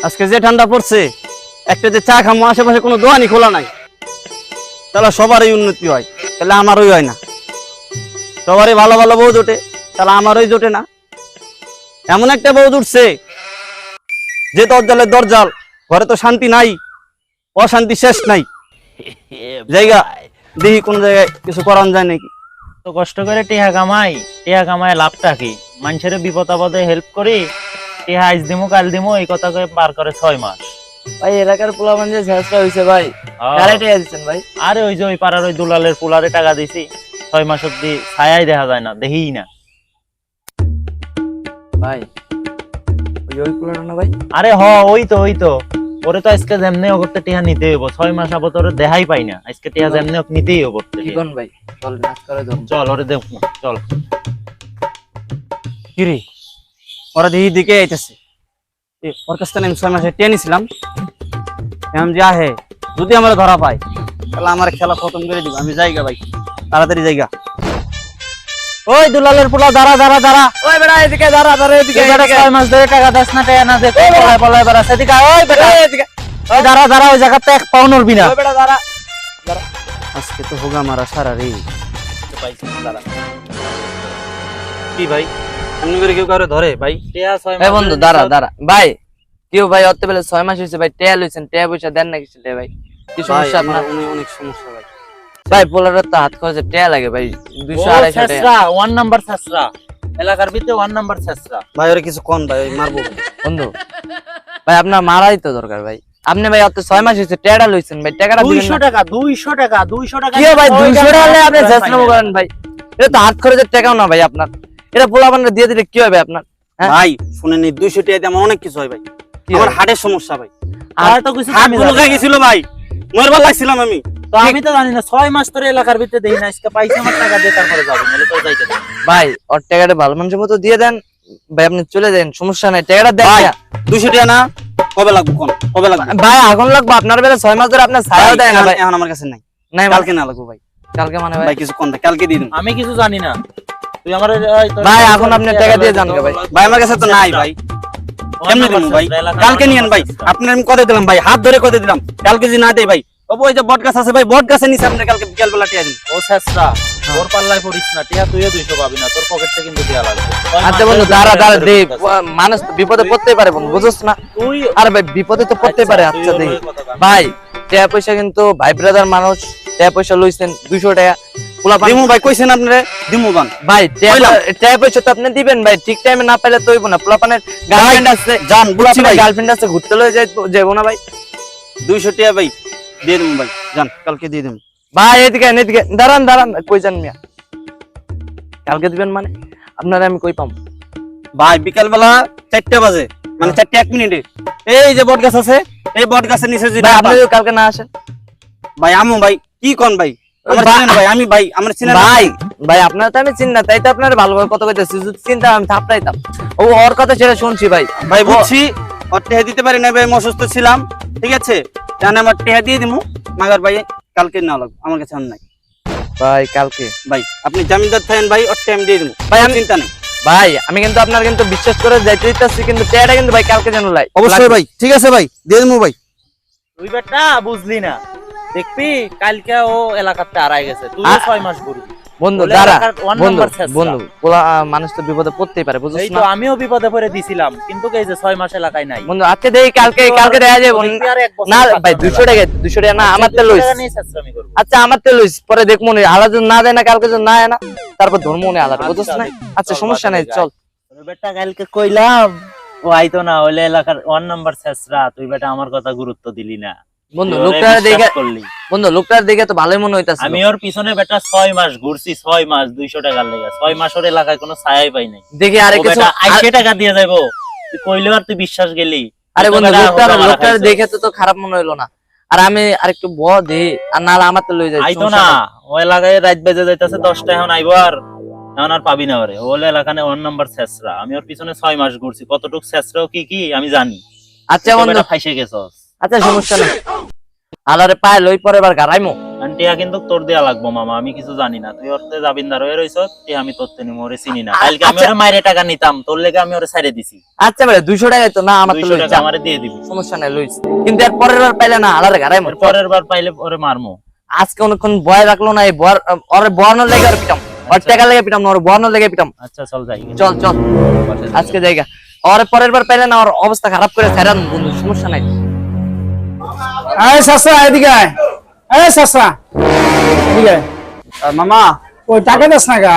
আজকে যে ঠান্ডা পড়ছে, একটা যে চা খামো আশেপাশে কোনো দোকানই খোলা নাই, তাহলে সবারই উন্নতি হয়, তাহলে আমারই হয় না। সবারই ভালো ভালো বউ জোটে, তাহলে আমারই জোটে না। এমন একটা বউ জুটছে যে দরজালের দরজাল, ঘরে তো শান্তি নাই, অশান্তি শেষ নাই। জায়গা দেখি কোন জায়গায় কিছু করান যায় নাকি। তো কষ্ট করে টিহা কামাই লাভটা কি? মানুষের বিপদ আপদে হেল্প করি, টিহা আজ দিমু কাল দিমু এই কথা কয়ে পার করে 6 মাস। ভাই এলাকার পোলাপান যে ঝাঁসটা হইছে ভাই, কারে টাকা দিচ্ছেন ভাই? আরে ওই যে ওই পাড়ার ওই দুলালের পোলারে টাকা দিছি, 6 মাস অব্দি ছায়াই দেখা যায় না, দেখিই না। ভাই ওই পোলাটা না ভাই? আরে ওই তো ওরে তো আজকে যেমনি করতে টিহা নিতে হইব। 6 মাস আবত ওরে দেখাই পাই না, আজকে টিহা যেমনি নিতেই হইব। কি কোন ভাই? চল নাচ করে দাও। চল ওরে দেখো, চল। কিরে ওরা দেখি দিকে আইতেছে, ওর কাছ থেকে আমি 6 মাসে টেনে নিছিলাম। এখন যে আহে যদি আমরা ধরা পাই, তাহলে আমার খেলা খতম করে দিব। আমি যাইগা ভাই, তাড়াতাড়ি যাইগা। ওই দুলালের পোলা, দাঁড়া দাঁড়া দাঁড়া। ওই বেটা এদিকে দাঁড়া, এদিকে। 6 মাস ধরে টাকা দাস না, টাকা না দে, পলায় বেড়া সেদিকে। ওই বেটা এদিকে। ওই দাঁড়া ওই জায়গাতে এক পাও নড়বি না। ওই বেটা দাঁড়া। আজকে তো হোগা মারা সারা রে। কি ভাই এমনি করে কেউ কারো ধরে ভাই? টিহা 6 এই মাস বন্ধু দাঁড়া ভাই, কেউ ভাই অত বেলা 6 মাস হয়েছে ভাই, টেয়া লইছেন, টেয়া পয়সা দেন না কিছু ভাই? কি সমস্যা আপনার? অনেক সমস্যা ভাই। ভাই পোলারের তো হাত খরচে টেয়া লাগে ভাই, 200-250 টাকা। 1 নাম্বার ছাসরা এলাকার ভিতরে 1 নাম্বার ছাসরা। ভাই ওরে কিছু কোন ভাই, ওই মারবো। বন্ধু ভাই আপনার মারাই তো দরকার ভাই। আপনি ভাই অত 6 মাস হয়েছে টেয়াটা লইছেন ভাই, টাকাটা দিবেন 200 না। টাকা 200 টাকা 200 টাকা কি ভাই 200 টাকা হলে আপনি ঝাঁসনামো করেন ভাই? এটা তো হাত খরচের টাকাও না ভাই আপনার, এটা পোলাপানরা দিয়ে দিলে কি হবে আপনার? ভাই শুনেন, 200 টাকাতে আমার অনেক কিছু হয় ভাই। আমার হার্টের সমস্যা ভাই, আর তো কিছু হাত আমি গুলো জানি না। গেছিল ভাই, মরবার লাগছিলাম আমি। তো আমি তো জানি না 6 মাস ধরে এলাকার ভিতরে দেই না, আজকে পাইছে আমার টাকা দিয়ে তারপরে যাব, নালে তো যাইতে দেব। ভাই ওর টাকাটা ভালো মানুষের মতো দিয়ে দেন ভাই, আপনি চলে যান, সমস্যা নাই, টাকাটা দেন ভাই না। 200 টাকা না, কবে লাগবে কোন? কবে লাগবে ভাই আগুন লাগবে আপনার বেলা, 6 মাস ধরে আপনার ছায়াও দেয় না ভাই। এখন আমার কাছে নাই, নাই মানে? কালকে না লাগবে ভাই। কালকে মানে ভাই? ভাই কিছু কোন, কালকে দিয়ে দিন আমি কিছু জানি না, তুই আমার ভাই এখন আপনি টাকা দিয়ে যান ভাই। ভাই। আমার কাছে তো নাই ভাই, কেমনে দিমু ভাই? কালকে নিয়েন ভাই, আপনার আমি কথা দিলাম ভাই, হাত ধরে কথা দিলাম, কালকে যদি না দেই ভাই, ওই যে বট গাছ আছে ভাই, বট গাছে নিচে আপনি কালকে বিকেল বেলা টিয়া দিন। ও ছাসরা তোর পাল্লায় পড়িস না, টিয়া তুইও 200 পাবি না, তোর পকেট থেকে কিন্তু দেয়া লাগবে। আচ্ছা বন্ধু দাঁড়া দে, মানুষ তো বিপদে পড়তেই পারে বন্ধু, বুঝছ না? তুই আর ভাই বিপদে তো পড়তেই পারে। আচ্ছা দেখি ভাই, টাকা পয়সা কিন্তু ভাই ব্রাদার মানুষ, টাকা পয়সা লইছেন 200 টাকা পোলাপান দিমু ভাই, কইছেন আপনারে দিমু বান ভাই, টাকা পয়সা তো আপনি দিবেন ভাই, ঠিক টাইমে না পাইলে তো হইব না। পোলাপানের গার্লফ্রেন্ড আছে, জান বুঝছি ভাই, গার্লফ্রেন্ড আছে, ঘুরতে লয়ে যাইবো না ভাই? 200 টাকা ভাই দিয়ে দিমু ভাই, জান কালকে দিয়ে দিমু ভাই। এদিকে দাঁড়ান কই যান মিয়া? কালকে দিবেন মানে আপনারা আমি কই পাম ভাই? বিকাল বেলা 4টা বাজে, মানে 4টা 1 মিনিটে এই যে বট গাছ আছে, এই বট গাছের নিচে যদি ভাই? আপনি যদি কালকে না আসেন ভাই আমু ভাই, কি কোন ভাই? আমার চিনেন ভাই, আমি ভাই আমার চিনেন ভাই আপনার তো আমি চিনি না, তাই তো আপনার ভালোভাবে কথা কইতেছি। যদি চিনতাম আমি থাপড়াইতাম। ও ওর কথা সেটা শুনছি ভাই। ভাই বুঝছি, ওর টেহা দিতে পারি না ভাই, আমি অসুস্থ ছিলাম, ঠিক আছে? জানে আমার টেহা দিয়ে দিমু, মাগার ভাই কালকে না লাগবে, আমার কাছে আর নাই ভাই কালকে ভাই। আপনি জামিনদার থাকেন ভাই, ওর টাইম দিয়ে দিমু ভাই, ভাই, আমি চিন্তা নেই ভাই। আমি কিন্তু আপনার কিন্তু বিশ্বাস করে যাইতে দিতেছি, কিন্তু টেয়াটা কিন্তু ভাই কালকে যেন লাই। অবশ্যই ভাই, ঠিক আছে ভাই, দিয়ে দিমু ভাই। তুই বেটা বুঝলি না, দেখবি কালকে ও এলাকাতে হারাই গেছে, তুই 6 মাস ঘুরবি। বন্ধু বলে দাঁড়া, এলাকার one বন্ধু number ছেঁচড়া। বন্ধু মানুষ তো বিপদে পড়তেই পারে, বুঝছিস এই না তো আমিও বিপদে পড়ে দিছিলাম, কিন্তু এই যে 6 মাস এলাকায় নাই। বন্ধু? আজকে দেখি কালকে দেখা যাবে দেখবি আর 1 বছর না থাকবে ভাই? 200 টাকা না, আমার তো লইস। আচ্ছা আমার তো লইস, পরে দেখবো নি আলাদা যদি না দেয় না, কালকে যদি না হয় না, তারপর ধর্ম নি আলাদা, বুঝছিস না? আচ্ছা সমস্যা নাই, চল। বেটা কালকে কইলাম ও আইতো না, হইলে এলাকার 1 নাম্বার ছেঁচড়া, তুই বেটা আমার কথা গুরুত্ব দিলি না। বন্ধু তুই ওরে লোকটার বিশ্বাস দেখে, করলি। বন্ধু লোকটার দেখে তো ভালোই মনে হইতাছে। আমি ওর পিছনে বেটা 6 মাস ঘুরছি, 6 মাস 200 টাকার লেগে। 6 মাস ওর এলাকায় কোনো ছায়াই পাই নাই। দেখি আরে ও কিছু বেটা 80 টাকা দিয়ে যাইবো, তুই কইলেও আর তুই বিশ্বাস গেলি। আরে তুই তো বন্ধু বেটা লোকটার হোগা মারা লোকটার খাইছস। দেখে তো খারাপ মনে হইলো না। আর আমি আরেকটু দে, আর না আমার তো লই যাই। আইতো না, ও এলাকায় রাত বেজে যাইতাছে 10টা, এখন আইবো আর এখন আর পাবি না ওরে। ও হলো এলাকায় 1 নাম্বার ছেঁচড়া। আমি ওর পিছনে 6 মাস ঘুরছি, কতটুক ছেঁচড়াও কি আমি জানি। আচ্ছা বন্ধু, বেটা ফাইসে গেছস। আচ্ছা সমস্যা নাই, আলারে পায় লই পরে এবার গারাইমো। টিয়া কিন্তু তোর দেয়া লাগবো মামা, আমি কিছু জানি না, তুই ওরতে জাবিনদার হয়ে রইছ, টিয়া আমি তোর তে নিমো, ওরে চিনি না, কালকে আমি ওরে মাইরে টাকা নিতাম, তোর লেগে আমি ওরে ছাইড়ে দিছি। আচ্ছা ভাই 200 টাকায় তো না, আমার তো 200 লইছ, টাকা আমারে দিয়ে দিবি, সমস্যা নাই লইছ, কিন্তু এর পরের বার পাইলে না আলাদা গাড়াই মত। পরের বার পাইলে ওরে মারমু। আজকে অনেকক্ষণ ভয় রাখলো না, এই ভয় ওরে বর্ণ লেগে আর পিটাম, ওর টাকা লেগে পিটাম না, ওর বর্ণ লেগে পিটাম। আচ্ছা চল যাই, চল চল আজকে জায়গা, ওর পরের বার পাইলে না ওর অবস্থা খারাপ করে ছাড়ান বন্ধু, সমস্যা নাই। আয় চাচা এদিকে আয়, আয় চাচা এদিকে আয়। মামা ওই টাকা দেস না গা,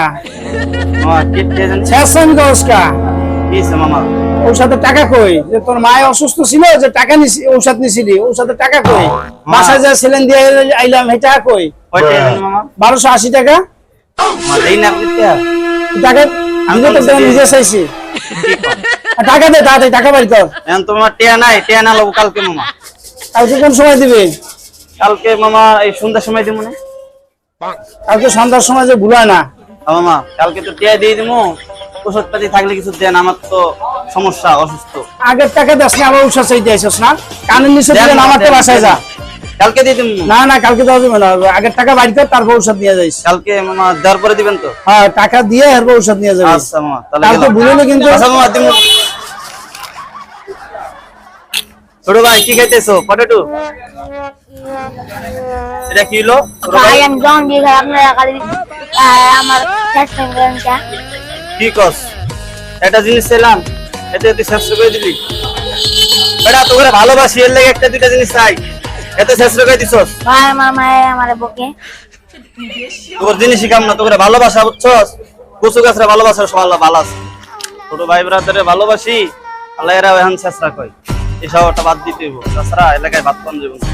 মামা কি জানি শেষ আমি দোষকা। কি হইছে মামা? ঔষধের টাকা কই? যে তোর মায় অসুস্থ ছিল, যে টাকা নিছি, ঔষধ নিছিলি, ঔষধের টাকা কই? বাসায় যা ছিলেন দিয়ে আইলাম, এই টাকা কই? কয়টা জানি মামা? 1280 টাকা। মামা দেই না আপনি টিয়া? টাকা আমি তো তোর নিজে চাইছি। টাকা দে তাড়াতাড়ি, টাকা বাড়ি কর। এখন তো মামা টিয়া নাই, টিয়া না লব কালকে মামা। কালকে কোন সময় দিবি? কালকে মামা এই সন্ধ্যার সময় দিব না? কালকে সন্ধ্যার সময় যে ভুলায় না। মামা কালকে তো টিয়া দিয়ে দিমু, ওষুধ পাতি থাকলে কিছু দেন, আমার তো সমস্যা, অসুস্থ। আগের টাকা দেস না, আবার ঔষধ চাইতে আইসস না? কানের নিচে দিলে আমার তো বাসায় যা। কালকে দিয়ে দিমু। না না, কালকে দেওয়া যাবে না, আগের টাকা বাড়ি কর, তারপর ঔষধ নিয়ে যাইস। কালকে মামা দেওয়ার পরে দিবেন তো? হ্যাঁ, টাকা দিয়ে এরপর ঔষধ নিয়ে যাবে। আচ্ছা মামা তাহলে কালকে গেলাম। ভুলিনি কিন্তু। আচ্ছা মামা দিমু। ছোট ভাই কি খাইতেছো? পটেটো? এটা কি হলো ছোট ভাই? ভাই আমি জন দিয়ে খাই, আপনারা খালি আমার চেষ্টা করেন কে? কি কস? একটা জিনিস চাইলাম, এতে তুই শেষ করে দিলি। বেটা তোকে ভালোবাসি, এর লেগে একটা দুইটা জিনিস চাই, এতে শেষ করে দিছস। ভাই আমার মায়ে আমার বকে। তোর জিনিসই কাম না, তোকে ভালোবাসা বুঝছস? কচু গাছরা ভালোবাসার সব আল্লাহ ভালো আছে। ছোট ভাই ব্রাদারে ভালোবাসি, আল্লাহ এরা এখন শেষরা কয় এই সবটা বাদ দিতে হইব, তাছাড়া এলাকায় ভাত পান যাবে না।